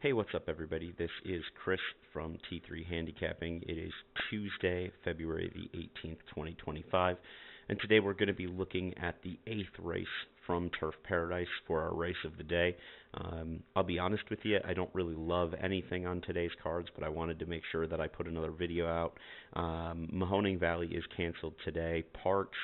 Hey, what's up, everybody? This is Chris from T3 Handicapping. It is Tuesday, February the 18th, 2025, and today we're going to be looking at the eighth race from Turf Paradise for our race of the day. I'll be honest with you, I don't really love anything on today's cards, but I wanted to make sure that I put another video out. Mahoning Valley is canceled today. Parks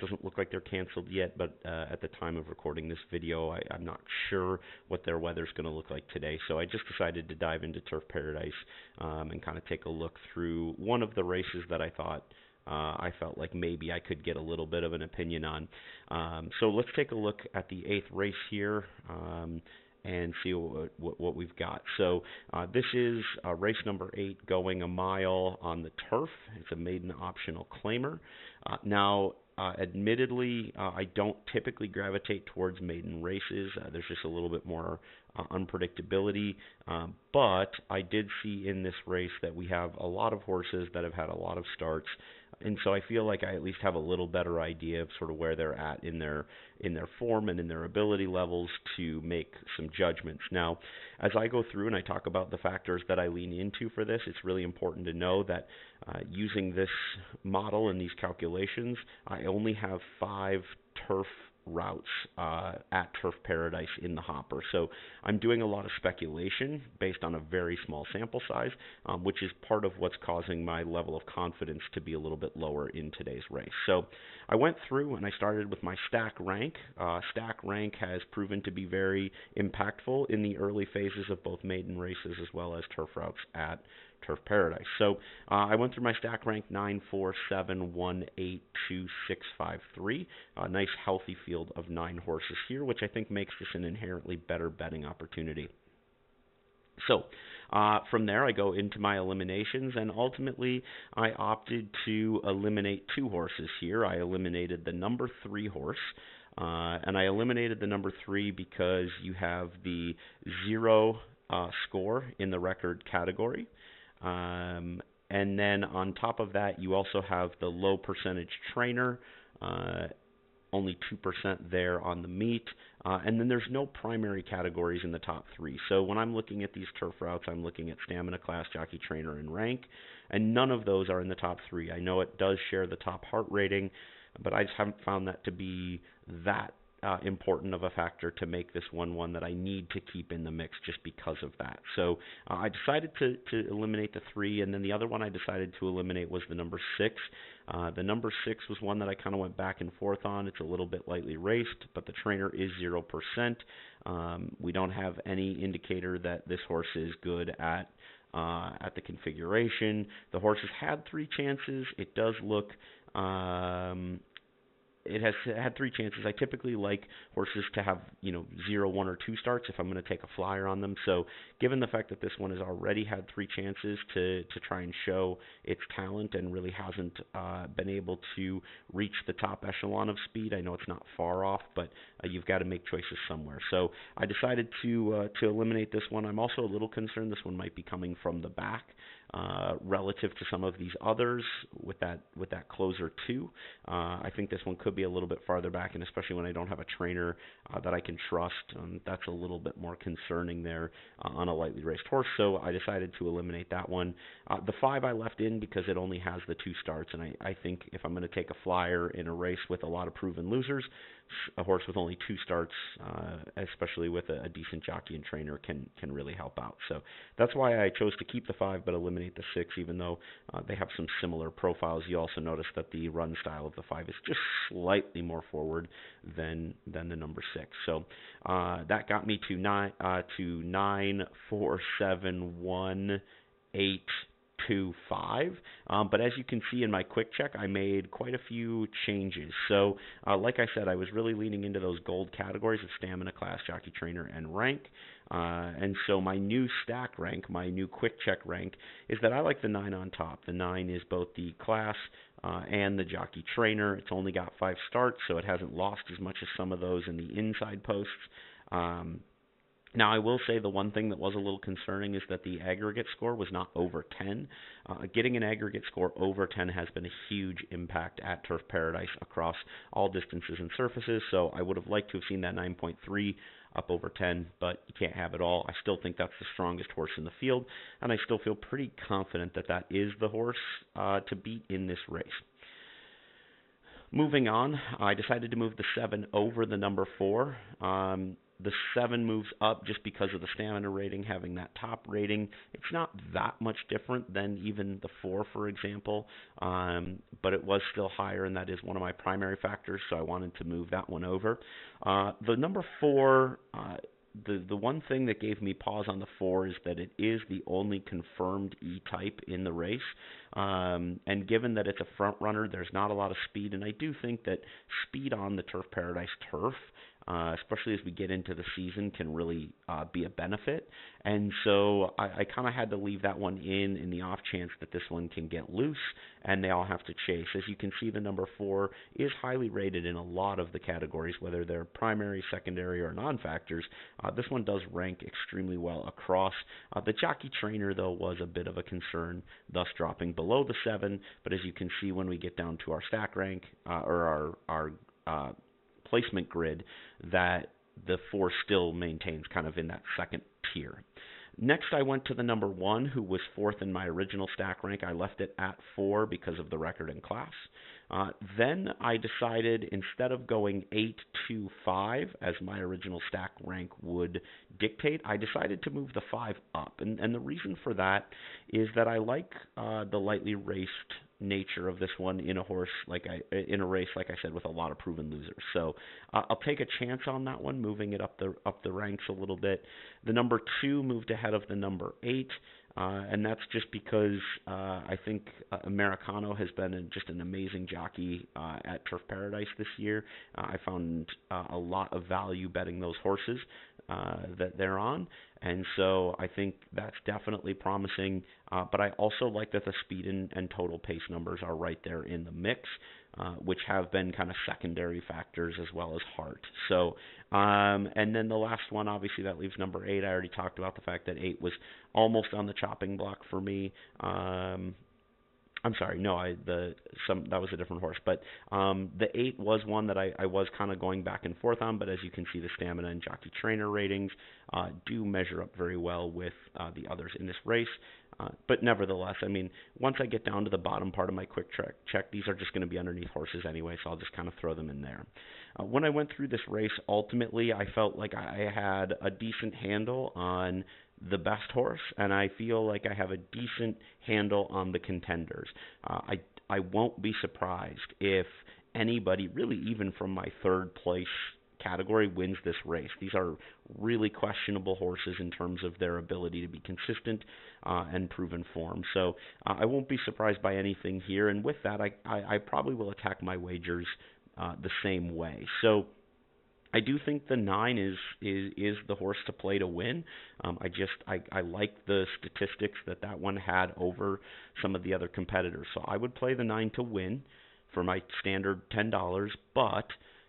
doesn't look like they're canceled yet, but at the time of recording this video, I'm not sure what their weather's going to look like today. So I just decided to dive into Turf Paradise and kind of take a look through one of the races that I felt like maybe I could get a little bit of an opinion on. So let's take a look at the eighth race here and see what we've got. So this is race number 8, going a mile on the turf. It's a maiden optional claimer. Admittedly, I don't typically gravitate towards maiden races. There's just a little bit more unpredictability. But I did see in this race that we have a lot of horses that have had a lot of starts, and so I feel like I at least have a little better idea of sort of where they're at in their form and in their ability levels to make some judgments. Now, as I go through and I talk about the factors that I lean into for this, it's really important to know that using this model and these calculations, I only have 5 turf routes at Turf Paradise in the hopper. So I'm doing a lot of speculation based on a very small sample size, which is part of what's causing my level of confidence to be a little bit lower in today's race. So I went through and I started with my stack rank. Stack rank has proven to be very impactful in the early phases of both maiden races as well as turf routes at Turf Paradise. So I went through my stack rank 9, 4, 7, 1, 8, 2, 6, 5, 3. A nice healthy field of 9 horses here, which I think makes this an inherently better betting opportunity. So from there, I go into my eliminations, and ultimately I opted to eliminate 2 horses here. I eliminated the number 3 horse, and I eliminated the number 3 because you have the 0 score in the record category. And then on top of that, you also have the low percentage trainer, only 2% there on the meet, and then there's no primary categories in the top 3. So when I'm looking at these turf routes, I'm looking at stamina class, jockey, trainer, and rank, and none of those are in the top 3. I know it does share the top heart rating, but I just haven't found that to be that important of a factor to make this one that I need to keep in the mix just because of that. So I decided to eliminate the 3, and then the other one I decided to eliminate was the number 6. The number 6 was one that I kind of went back and forth on. It's a little bit lightly raced, but the trainer is 0%. We don't have any indicator that this horse is good at the configuration. The horse has had 3 chances. It does look it has had 3 chances. I typically like horses to have, 0, 1, or 2 starts if I'm going to take a flyer on them. So given the fact that this one has already had 3 chances to try and show its talent and really hasn't been able to reach the top echelon of speed, I know it's not far off, but you've got to make choices somewhere. So I decided to eliminate this one. I'm also a little concerned this one might be coming from the back relative to some of these others with that closer 2. I think this one could be a little bit farther back, and especially when I don't have a trainer that I can trust, that's a little bit more concerning there on a lightly raced horse. So I decided to eliminate that one. The 5 I left in because it only has the 2 starts, and I think if I'm going to take a flyer in a race with a lot of proven losers, a horse with only 2 starts, especially with a decent jockey and trainer, can really help out. So that's why I chose to keep the 5 but eliminate the 6, even though they have some similar profiles. You also notice that the run style of the 5 is just slightly more forward than the number 6. So that got me to 9, 4, 7, 1, 8, 2, 5. But as you can see in my quick check, I made quite a few changes. So like I said, I was really leaning into those gold categories of stamina, class, jockey, trainer, and rank. And so my new stack rank, my new quick check rank, is that I like the 9 on top. The 9 is both the class and the jockey trainer. It's only got 5 starts, so it hasn't lost as much as some of those in the inside posts. Now, I will say the one thing that was a little concerning is that the aggregate score was not over 10. Getting an aggregate score over 10 has been a huge impact at Turf Paradise across all distances and surfaces, so I would have liked to have seen that 9.3 up over 10, but you can't have it all. I still think that's the strongest horse in the field, and I still feel pretty confident that that is the horse to beat in this race. Moving on, I decided to move the 7 over the number 4. The 7 moves up just because of the stamina rating, having that top rating. It's not that much different than even the 4, for example, but it was still higher, and that is one of my primary factors, so I wanted to move that one over. The number 4, the one thing that gave me pause on the 4 is that it is the only confirmed E-type in the race. And given that it's a front runner, there's not a lot of speed, and I do think that speed on the Turf Paradise turf, especially as we get into the season, can really be a benefit. And so I kind of had to leave that one in the off chance that this one can get loose and they all have to chase. As you can see, the number 4 is highly rated in a lot of the categories, whether they're primary, secondary, or non-factors. This one does rank extremely well across. The jockey trainer, though, was a bit of a concern, thus dropping below the 7. But as you can see when we get down to our stack rank, or our placement grid, that the 4 still maintains kind of in that second tier. Next, I went to the number 1, who was 4th in my original stack rank. I left it at 4 because of the record in class. Then I decided, instead of going 8 to 5, as my original stack rank would dictate, I decided to move the 5 up. And the reason for that is that I like the lightly raced nature of this one in a race, like I said, with a lot of proven losers. So I'll take a chance on that one, moving it up the ranks a little bit. The number 2 moved ahead of the number 8. And that's just because I think Americano has been just an amazing jockey at Turf Paradise this year. I found a lot of value betting those horses that they're on, and so I think that's definitely promising. But I also like that the speed and total pace numbers are right there in the mix, which have been kind of secondary factors as well as heart. So, and then the last one, obviously, that leaves number 8. I already talked about the fact that 8 was almost on the chopping block for me. I'm sorry, no, that was a different horse. But the 8 was one that I was kind of going back and forth on, but as you can see, the stamina and jockey trainer ratings do measure up very well with the others in this race. But nevertheless, I mean, once I get down to the bottom part of my quick check, these are just going to be underneath horses anyway, so I'll just kind of throw them in there. When I went through this race, ultimately, I felt like I had a decent handle on the best horse, and I feel like I have a decent handle on the contenders. I won't be surprised if anybody, really even from my third place category, wins this race. These are really questionable horses in terms of their ability to be consistent and proven form. So I won't be surprised by anything here, and with that, I probably will attack my wagers the same way. So I do think the 9 is the horse to play to win. I like the statistics that one had over some of the other competitors. So I would play the 9 to win for my standard $10, but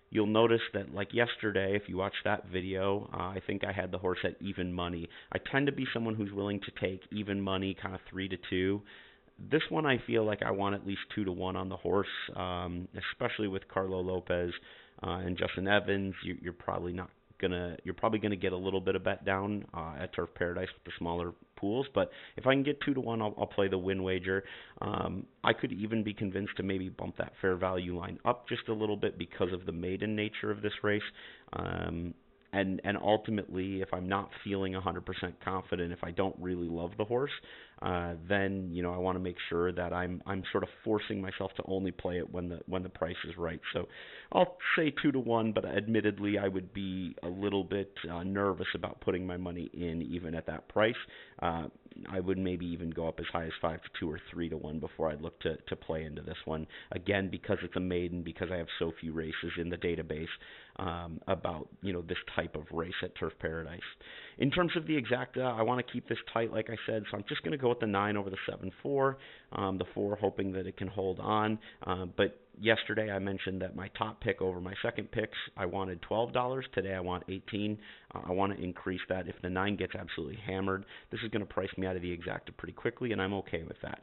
you'll notice that, like yesterday, if you watch that video, I think I had the horse at even money. I tend to be someone who's willing to take even money, kind of 3 to 2. This one, I feel like I want at least 2 to 1 on the horse, especially with Carlo Lopez and Justin Evans. You're probably gonna get a little bit of bet down at Turf Paradise with the smaller pools, but if I can get 2 to 1, I'll play the win wager. I could even be convinced to maybe bump that fair value line up just a little bit because of the maiden nature of this race. And ultimately, if I'm not feeling 100% confident, if I don't really love the horse, then I want to make sure that I'm sort of forcing myself to only play it when the price is right. So I'll say 2 to 1, but admittedly, I would be a little bit nervous about putting my money in even at that price. I would maybe even go up as high as 5 to 2 or 3 to 1 before I'd look to play into this one. Again, because it's a maiden, because I have so few races in the database about this type of race at Turf Paradise. In terms of the exacta, I want to keep this tight, like I said, so I'm just going to go with the 9 over the 7-4. The 4 hoping that it can hold on. But yesterday I mentioned that my top pick over my second picks, I wanted $12. Today I want $18. I want to increase that. If the 9 gets absolutely hammered, this is going to price me out of the exacta pretty quickly, and I'm okay with that.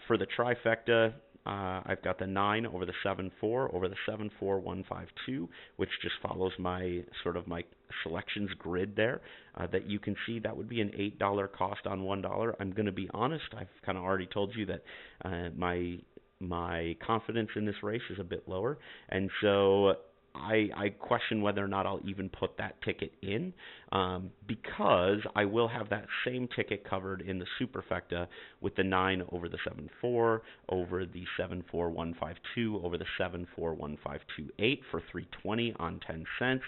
For the trifecta, I've got the 9 over the 7-4 over the 7-4-1-5-2, which just follows my selections grid there that you can see. That would be an $8 cost on $1. I'm going to be honest. I've kind of already told you that my confidence in this race is a bit lower, and so I question whether or not I'll even put that ticket in, because I will have that same ticket covered in the superfecta with the 9 over the 7-4, over the 7-4-1-5-2, over the 7-4-1-5-2-8 for 320 on 10 cents.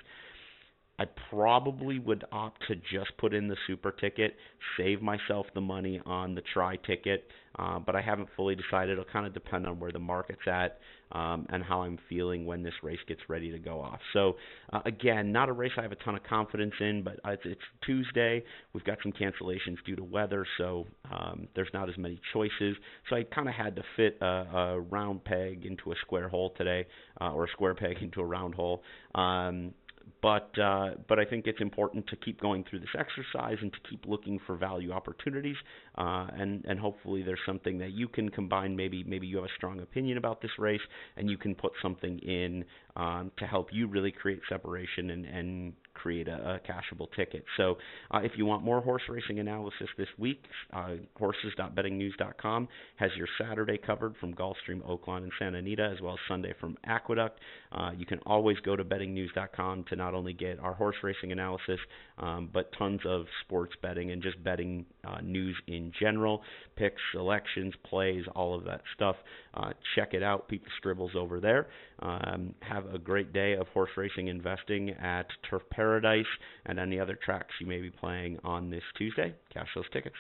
I probably would opt to just put in the super ticket, save myself the money on the try ticket, but I haven't fully decided. It'll kind of depend on where the market's at, and how I'm feeling when this race gets ready to go off. So, again, not a race I have a ton of confidence in, but it's Tuesday. We've got some cancellations due to weather, so there's not as many choices. So I kind of had to fit a round peg into a square hole today, or a square peg into a round hole. But I think it's important to keep going through this exercise and to keep looking for value opportunities, and hopefully there's something that you can combine. Maybe you have a strong opinion about this race, and you can put something in to help you really create separation and create a cashable ticket. So if you want more horse racing analysis this week, horses.bettingnews.com has your Saturday covered from Gulfstream, Oaklawn, and Santa Anita, as well as Sunday from Aqueduct. You can always go to bettingnews.com to not only get our horse racing analysis, but tons of sports betting and just betting news in general, picks, selections, plays, all of that stuff. Check it out. Pete Scribbles over there. Have a great day of horse racing investing at Turf Paradise and any other tracks you may be playing on this Tuesday. Cash those tickets.